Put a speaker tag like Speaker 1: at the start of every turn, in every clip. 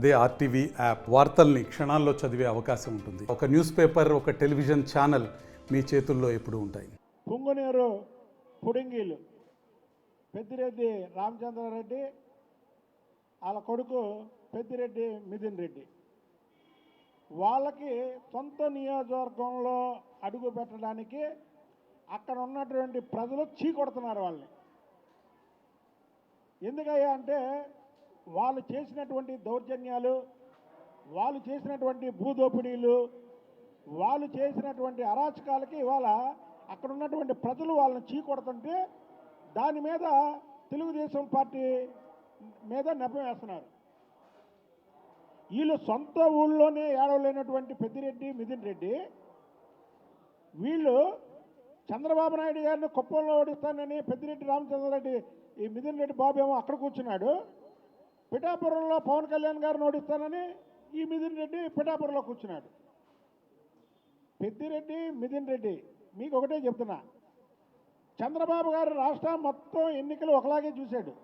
Speaker 1: అదే RTV app వార్తల్ని క్షణాల్లో చదివే అవకాశం ఉంటుంది. ఒక న్యూస్ పేపర్, ఒక టెలివిజన్ ఛానల్ మీ చేతుల్లో ఎప్పుడూ ఉంటాయి.
Speaker 2: పుంగనూరు పుడింగీలు పెద్దిరెడ్డి రామచంద్రారెడ్డి, వాళ్ళ కొడుకు పెద్దిరెడ్డి మిథున్ రెడ్డి, వాళ్ళకి సొంత నియోజకవర్గంలో అడుగు పెట్టడానికి అక్కడ ఉన్నటువంటి ప్రజలు చీకొడుతున్నారు వాళ్ళని. ఎందుకయ్యా అంటే వాళ్ళు చేసినటువంటి దౌర్జన్యాలు, వాళ్ళు చేసినటువంటి భూదోపిడీలు, వాళ్ళు చేసినటువంటి అరాచకాలకి ఇవాళ అక్కడ ఉన్నటువంటి ప్రజలు వాళ్ళని చీకొడుతుంటే దాని మీద తెలుగుదేశం పార్టీ మీద నెపం వేస్తున్నారు. వీళ్ళు సొంత ఊళ్ళోనే ఏడవలేనటువంటి పెద్దిరెడ్డి మిథున్ రెడ్డి, వీళ్ళు చంద్రబాబు నాయుడు గారిని కుప్పంలో ఓడిస్తానని పెద్దిరెడ్డి రామచంద్రారెడ్డి, ఈ మిథున్ రెడ్డి బాబు ఏమో అక్కడ కూర్చున్నాడు. పిఠాపురంలో పవన్ కళ్యాణ్ గారిని ఓడిస్తానని ఈ మిథున్ రెడ్డి పిఠాపురంలో కూర్చున్నాడు. పెద్దిరెడ్డి మిథున్ రెడ్డి మీకు ఒకటే చెప్తున్నా, చంద్రబాబు గారు రాష్ట్రం మొత్తం ఎన్నికలు ఒకలాగే చూశాడు.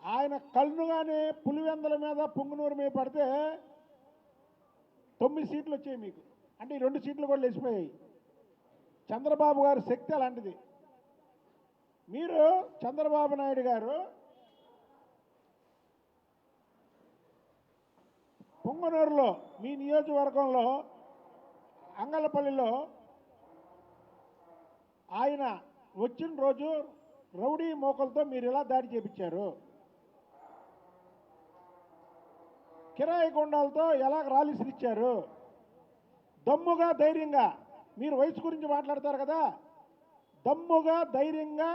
Speaker 2: ఆయన కళ్ళుగానే పులివెందల మీద పుంగనూరు మీద పడితే 9 సీట్లు వచ్చాయి మీకు, అంటే ఈ 2 సీట్లు కూడా లేచిపోయాయి. చంద్రబాబు గారి శక్తి అలాంటిది. మీరు చంద్రబాబు నాయుడు గారు పుంగనూరులో మీ నియోజకవర్గంలో అంగళ్ళపల్లిలో ఆయన వచ్చిన రోజు రౌడీ మోకలతో మీరు ఎలా దాడి చేపించారు, కిరాయి గుండాలతో ఎలా రాలిసిరిచ్చారు, దమ్ముగా ధైర్యంగా, మీరు వయసు గురించి మాట్లాడతారు కదా, దమ్ముగా ధైర్యంగా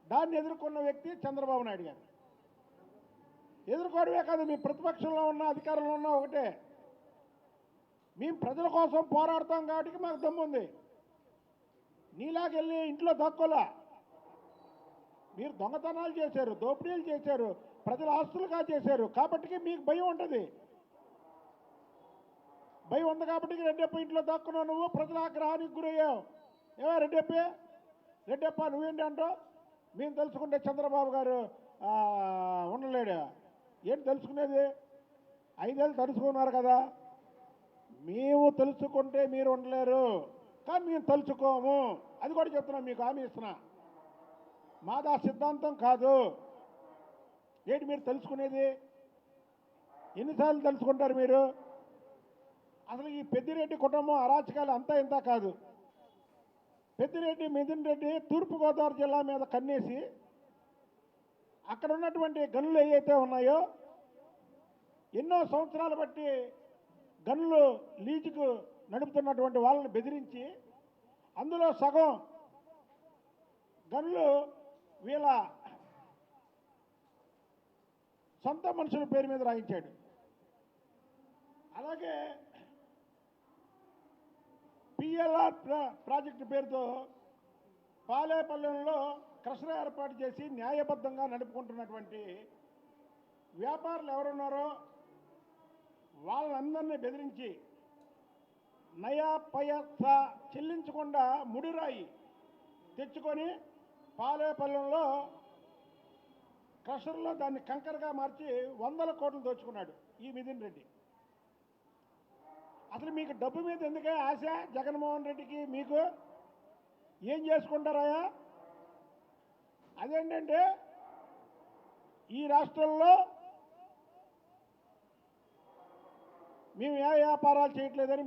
Speaker 2: దాన్ని ఎదుర్కొన్న వ్యక్తి చంద్రబాబు నాయుడు గారు. ఎదుర్కోవడమే కాదు, మీ ప్రతిపక్షంలో ఉన్న అధికారంలో ఉన్న ఒకటే, మేము ప్రజల కోసం పోరాడతాం కాబట్టి మాకు దమ్ము ఉంది. నీలాగెళ్ళి ఇంట్లో దక్కోలా, మీరు దొంగతనాలు చేశారు, దోపిడీలు చేశారు, ప్రజల ఆస్తులుగా చేశారు కాబట్టి మీకు భయం ఉంటుంది. భయం ఉంది కాబట్టి రెడ్డప్ప ఇంట్లో దక్కున్నావు, నువ్వు ప్రజల ఆగ్రహానికి గురయ్యావు. ఏవా రెడ్డప్ప నువ్వేంటి అంటావు? మేము తెలుసుకుంటే చంద్రబాబు గారు ఉండలేడు. ఏంటి తెలుసుకునేది? 5 ఏళ్ళు తెలుసుకున్నారు కదా. మేము తెలుసుకుంటే మీరు ఉండలేరు, కానీ మేము తెలుసుకోము. అది కూడా చెప్తున్నాం, మీకు హామీ ఇస్తున్నా. మాదా సిద్ధాంతం కాదు. ఏంటి మీరు తెలుసుకునేది? ఎన్నిసార్లు తెలుసుకుంటారు మీరు? అసలు ఈ పెద్దిరెడ్డి కుటుంబం అరాచకాలు అంతా ఇంత కాదు. పెద్దిరెడ్డి మిథున్ రెడ్డి తూర్పుగోదావరి జిల్లా మీద కన్నేసి అక్కడ ఉన్నటువంటి గనులు ఏవైతే ఉన్నాయో ఎన్నో సంవత్సరాలు బట్టి గనులు లీజుకు నడుపుతున్నటువంటి వాళ్ళని బెదిరించి అందులో సగం గనులు వీళ్ళ సొంత మనుషుల పేరు మీద రాయించాడు. అలాగే పిఎల్ఆర్ ప్రాజెక్టు పేరుతో పాలేపల్లెంలో క్రషర్ ఏర్పాటు చేసి న్యాయబద్ధంగా నడుపుకుంటున్నటువంటి వ్యాపారులు ఎవరున్నారో వాళ్ళందరినీ బెదిరించి నయా పైసా చెల్లించకుండా ముడిరాయి తెచ్చుకొని పాలేపల్లెంలో క్రషర్లో దాన్ని కంకరగా మార్చి 100 కోట్లు దోచుకున్నాడు ఈ మిథున్ రెడ్డి. అసలు మీకు డబ్బు మీద ఎందుకే ఆశ? జగన్మోహన్ రెడ్డికి మీకు ఏం చేసుకుంటారాయా? అదేంటంటే ఈ రాష్ట్రంలో మేము ఏ వ్యాపారాలు చేయట్లేదని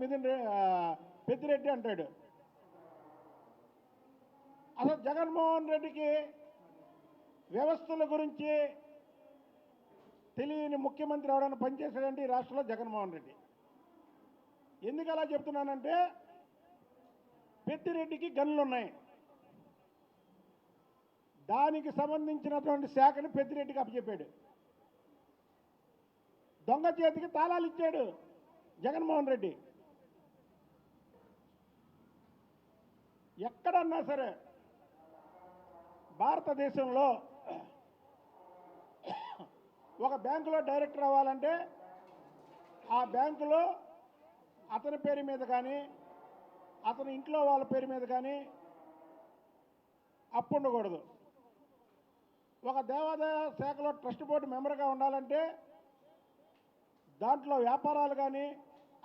Speaker 2: పెద్దిరెడ్డి అంటాడు. అసలు జగన్మోహన్ రెడ్డికి వ్యవస్థల గురించి తెలియని ముఖ్యమంత్రి ఎవరైనా పనిచేశాడంటే ఈ రాష్ట్రంలో జగన్మోహన్ రెడ్డి. ఎందుకు అలా చెప్తున్నానంటే పెద్దిరెడ్డికి గనులు ఉన్నాయి, దానికి సంబంధించినటువంటి శాఖని పెద్దిరెడ్డికి అప్పచెప్పాడు. దొంగ చేతికి తాళాలు ఇచ్చాడు జగన్మోహన్ రెడ్డి. ఎక్కడన్నా సరే భారతదేశంలో ఒక బ్యాంకులో డైరెక్టర్ అవ్వాలంటే ఆ బ్యాంకులో అతని పేరు మీద కానీ అతని ఇంట్లో వాళ్ళ పేరు మీద కానీ అప్పు ఉండకూడదు. ఒక దేవాదాయ శాఖలో ట్రస్ట్ బోర్డు మెంబర్గా ఉండాలంటే దాంట్లో వ్యాపారాలు కానీ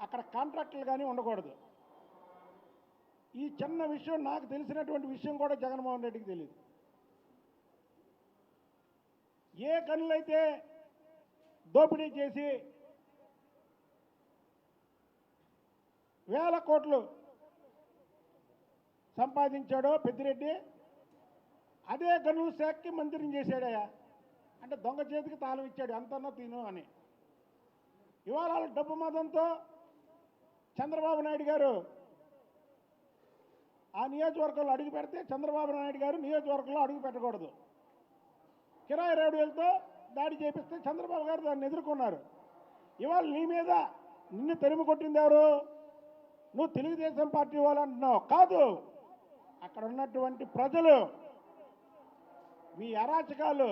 Speaker 2: అక్కడ కాంట్రాక్టులు కానీ ఉండకూడదు. ఈ చిన్న విషయం నాకు తెలిసినటువంటి విషయం కూడా జగన్మోహన్ రెడ్డికి తెలియదు. ఏ గనులైతే దోపిడీ చేసి వేల కోట్లు సంపాదించాడో పెద్దిరెడ్డి, అదే గనుల శాఖకి మంత్రిని చేశాడయా. అంటే దొంగ చేతికి తాళం ఇచ్చాడు, ఎంతన్నా తిను అని. ఇవాళ డబ్బు మదంతో చంద్రబాబు నాయుడు గారు ఆ నియోజకవర్గంలో అడుగు పెడితే చంద్రబాబు నాయుడు గారు నియోజకవర్గంలో అడుగు పెట్టకూడదు. కిరాయి రేడియోలతో దాడి చేపిస్తే చంద్రబాబు గారు దాన్ని ఎదుర్కొన్నారు. ఇవాళ నీ మీద నిన్ను తరిమి కొట్టింది ఎవరు? నువ్వు తెలుగుదేశం పార్టీ వాళ్ళు అంటున్నావు. కాదు, అక్కడ ఉన్నటువంటి ప్రజలు, మీ అరాచకాలు,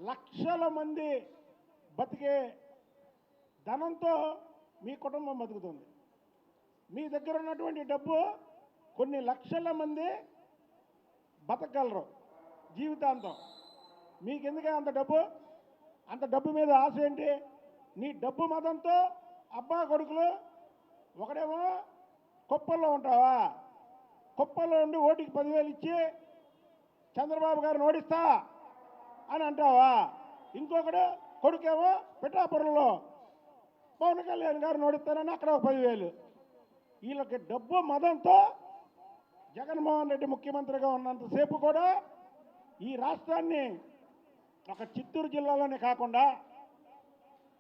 Speaker 2: లక్షల మంది బతికే ధనంతో మీ కుటుంబం బతుకుతుంది. మీ దగ్గర ఉన్నటువంటి డబ్బు కొన్ని లక్షల మంది బతకగలరు జీవితాంతం. మీకెందుకే అంత డబ్బు? అంత డబ్బు మీద ఆశ ఏంటి? నీ డబ్బు మతంతో అబ్బా కొడుకులు, ఒకడేమో కుప్పల్లో ఉంటావా, కుప్పల్లో ఉండి ఓటికి 10,000 ఇచ్చి చంద్రబాబు గారిని ఓడిస్తా అని అంటావా? ఇంకొకడు కొడుకేమో పిఠాపురంలో పవన్ కళ్యాణ్ గారిని ఓడిస్తానని అక్కడ ఒక 10,000. వీళ్ళకి డబ్బు మదంతో జగన్మోహన్ రెడ్డి ముఖ్యమంత్రిగా ఉన్నంతసేపు కూడా ఈ రాష్ట్రాన్ని ఒక చిత్తూరు జిల్లాలోనే కాకుండా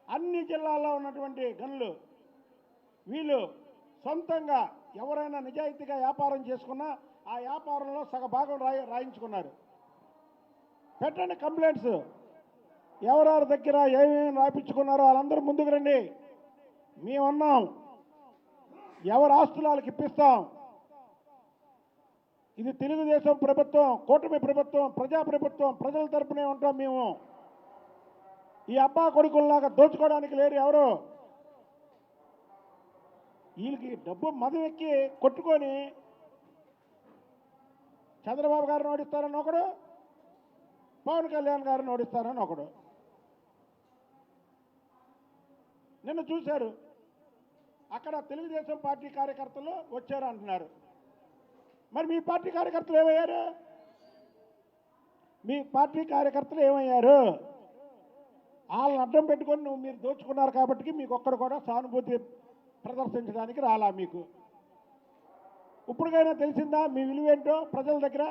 Speaker 2: అన్ని జిల్లాల్లో ఉన్నటువంటి గనులు వీళ్ళు సొంతంగా ఎవరైనా నిజాయితీగా వ్యాపారం చేసుకున్నా ఆ వ్యాపారంలో సగభాగం రాయించుకున్నారు. పెట్టండి కంప్లైంట్స్, ఎవరెవరి దగ్గర ఏమేమి రాయించుకున్నారో వాళ్ళందరూ ముందుకు రండి. మేమన్నాం, ఎవరి ఆస్తులాలకు ఇప్పిస్తాం. ఇది తెలుగుదేశం ప్రభుత్వం, కూటమి ప్రభుత్వం, ప్రజా ప్రభుత్వం, ప్రజల తరపునే ఉంటాం మేము. ఈ అబ్బా కొడుకుల్లాగా దోచుకోవడానికి లేరు ఎవరు. వీళ్ళకి డబ్బు మదం ఎక్కి కొట్టుకొని చంద్రబాబు గారిని ఓడిస్తారని ఒకడు, పవన్ కళ్యాణ్ గారిని ఓడిస్తారని ఒకడు. నిన్న చూశారు, అక్కడ తెలుగుదేశం పార్టీ కార్యకర్తలు వచ్చారు అంటున్నారు. మరి మీ పార్టీ కార్యకర్తలు ఏమయ్యారు? మీ పార్టీ కార్యకర్తలు ఏమయ్యారు? వాళ్ళని అడ్డం పెట్టుకొని మీరు దోచుకున్నారు కాబట్టి మీకు ఒక్కడు కూడా సానుభూతి ప్రదర్శించడానికి రాలా. మీకు ఇప్పటికైనా తెలిసిందా మీ విలువేంటో ప్రజల దగ్గర?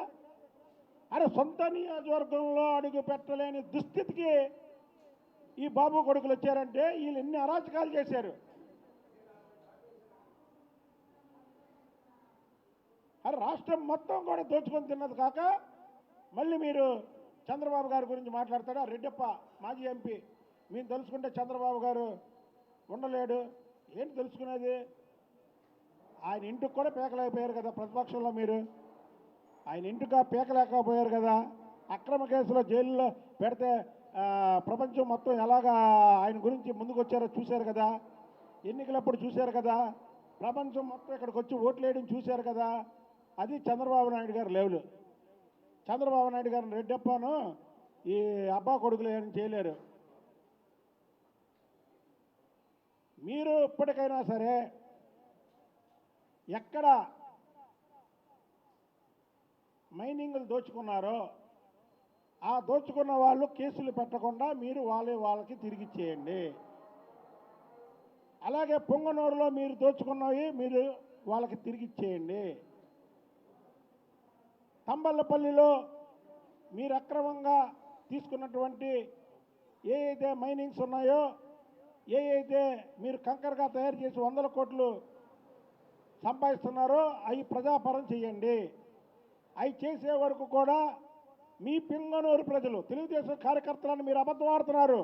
Speaker 2: అరే, సొంత నియోజకవర్గంలో అడుగు పెట్టలేని దుస్థితికి ఈ బాబు కొడుకులు వచ్చారంటే వీళ్ళు ఎన్ని అరాచకాలు చేశారు. అరే, రాష్ట్రం మొత్తం కూడా దోచుకొని తిన్నది కాక మళ్ళీ మీరు చంద్రబాబు గారి గురించి మాట్లాడతాడా? రెడ్డప్ప మాజీ ఎంపీ, మీరు తెలుసుకుంటే చంద్రబాబు గారు ఉండలేడు. ఏంటి తెలుసుకునేది? ఆయన ఇంటికి కూడా పేకలేకపోయారు కదా ప్రతిపక్షంలో మీరు. ఆయన ఇంటికి పేకలేకపోయారు కదా. అక్రమ కేసులో జైల్లో పెడితే ప్రపంచం మొత్తం ఎలాగా ఆయన గురించి ముందుకు వచ్చారో చూశారు కదా. ఎన్నికలప్పుడు చూశారు కదా. ప్రపంచం మొత్తం ఇక్కడికి వచ్చి ఓట్లు వేయడం చూశారు కదా. అది చంద్రబాబు నాయుడు గారు లెవెల్. చంద్రబాబు నాయుడు గారిని రెడ్డప్పను ఈ అబ్బా కొడుకులు ఏం చేయలేరు. మీరు ఇప్పటికైనా సరే ఎక్కడ మైనింగ్లు దోచుకున్నారో ఆ దోచుకున్న వాళ్ళు కేసులు పెట్టకుండా మీరు వాళ్ళకి తిరిగి ఇచ్చేయండి. అలాగే పొంగనూరులో మీరు దోచుకున్నవి మీరు వాళ్ళకి తిరిగి ఇచ్చేయండి. తంబళ్ళపల్లిలో మీరు అక్రమంగా తీసుకున్నటువంటి ఏ అయితే మైనింగ్స్ ఉన్నాయో, ఏ అయితే మీరు కంకరగా తయారు చేసి 100 కోట్లు సంపాదిస్తున్నారో అవి ప్రజాపరం చేయండి. అవి చేసే వరకు కూడా మీ పొంగనూరు ప్రజలు, తెలుగుదేశం కార్యకర్తలను మీరు అబద్ధం ఆడుతున్నారు.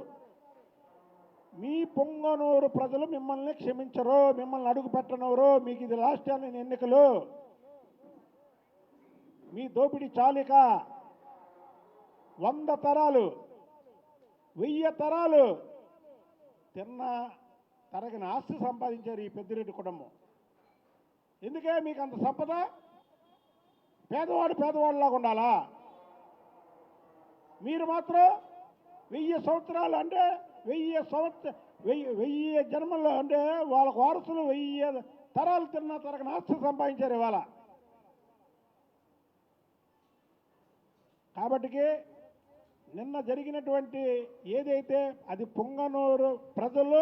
Speaker 2: మీ పొంగనూరు ప్రజలు మిమ్మల్ని క్షమించరు, మిమ్మల్ని అడుగు పెట్టనవరు. మీకు ఇది లాస్ట్ టైం ఎన్నికలు. మీ దోపిడీ చాలిక 100 తరాలు 1000 తరాలు తరగని ఆస్తి సంపాదించారు ఈ పెద్దిరెడ్డి కుటుంబం. ఎందుకే మీకు అంత సంపద? పేదవాడిలాగా ఉండాలా? మీరు మాత్రం 1000 సంవత్సరాలు అంటే వెయ్యి జన్మల్లో అంటే వాళ్ళ వారసులు 1000 తరాలు తిన్నా తరగని ఆస్తి సంపాదించారు ఇవాళ. కాబట్టికి నిన్న జరిగినటువంటి ఏదైతే అది పొంగనూరు ప్రజలు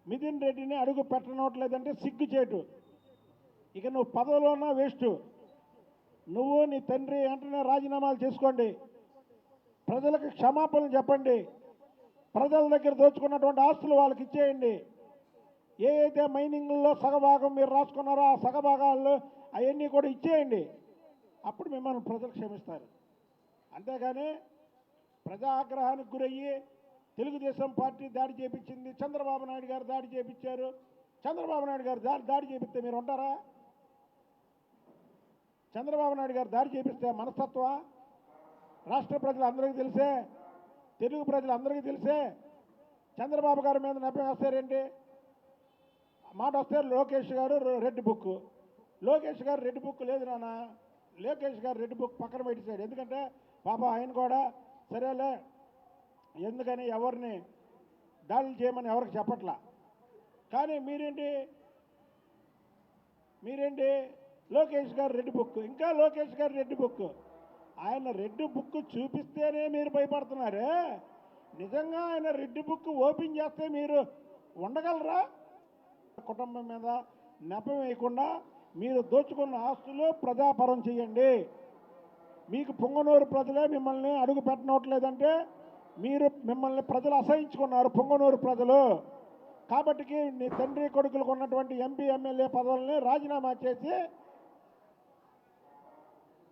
Speaker 2: మిథున్ రెడ్డిని అడుగు పెట్టనట్లేదంటే సిగ్గుచేటు. ఇక నువ్వు పదవిలోనా వేస్ట్. నువ్వు నీ తండ్రి వెంటనే రాజీనామాలు చేసుకోండి, ప్రజలకు క్షమాపణలు చెప్పండి, ప్రజల దగ్గర దోచుకున్నటువంటి ఆస్తులు వాళ్ళకి ఇచ్చేయండి. ఏ అయితే మైనింగ్లో సగభాగం మీరు రాసుకున్నారో ఆ సగభాగాల్లో అవన్నీ కూడా ఇచ్చేయండి. అప్పుడు మిమ్మల్ని ప్రజలు క్షమిస్తారు. అంతేగాని ప్రజా ఆగ్రహానికి గురయ్యి తెలుగుదేశం పార్టీ దాడి చేపించింది, చంద్రబాబు నాయుడు గారు దాడి చేపించారు, చంద్రబాబు నాయుడు గారు దాడి చేపిస్తే మీరు ఉంటారా? చంద్రబాబు నాయుడు గారు దాడి చేపిస్తే మనస్తత్వ రాష్ట్ర ప్రజలందరికీ తెలిసే, తెలుగు ప్రజలందరికీ తెలిసే చంద్రబాబు గారి మీద నెపం వేస్తారేంటి? మాట వస్తే లోకేష్ గారు రెడ్ బుక్. లోకేష్ గారు రెడ్ బుక్ లేదు నాన్న. లోకేష్ గారు రెడ్ బుక్ పక్కన పెట్టేశాడు. ఎందుకంటే పాప ఆయన కూడా సరేలే, ఎందుకని ఎవరిని దాడులు చేయమని ఎవరికి చెప్పట్లా. కానీ మీరేంటి లోకేష్ గారు రెడ్ బుక్, ఇంకా లోకేష్ గారు రెడ్ బుక్. ఆయన రెడ్ బుక్ చూపిస్తేనే మీరు భయపడుతున్నారే. నిజంగా ఆయన రెడ్ బుక్ ఓపెన్ చేస్తే మీరు ఉండగలరా? కుటుంబం మీద నెపం వేయకుండా మీరు దోచుకున్న ఆస్తులు ప్రజాపరం చేయండి. మీకు పొంగనూరు ప్రజలే మిమ్మల్ని అడుగు పెట్టనట్లేదంటే మిమ్మల్ని ప్రజలు అసహించుకున్నారు, పొంగనూరు ప్రజలు. కాబట్టి నీ తండ్రి కొడుకులకు ఉన్నటువంటి ఎంపీ ఎమ్మెల్యే పదవుల్ని రాజీనామా చేసి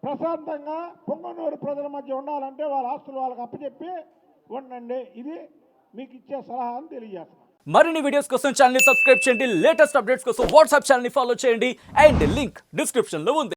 Speaker 2: ప్రశాంతంగా పొంగనూరు ప్రజల మధ్య ఉండాలంటే వాళ్ళ ఆస్తులు వాళ్ళకి అప్పచెప్పి ఉండండి. ఇది మీకు ఇచ్చే సలహా అని తెలియజేస్తాను.
Speaker 3: మరిన్ని వీడియోస్ కోసం ఛానల్ ని సబ్స్క్రైబ్ చేయండి, లేటెస్ట్ అప్డేట్స్ కోసం వాట్సాప్ ఛానల్ ని ఫాలో చేయండి అండ్ లింక్ డిస్క్రిప్షన్ లో ఉంది.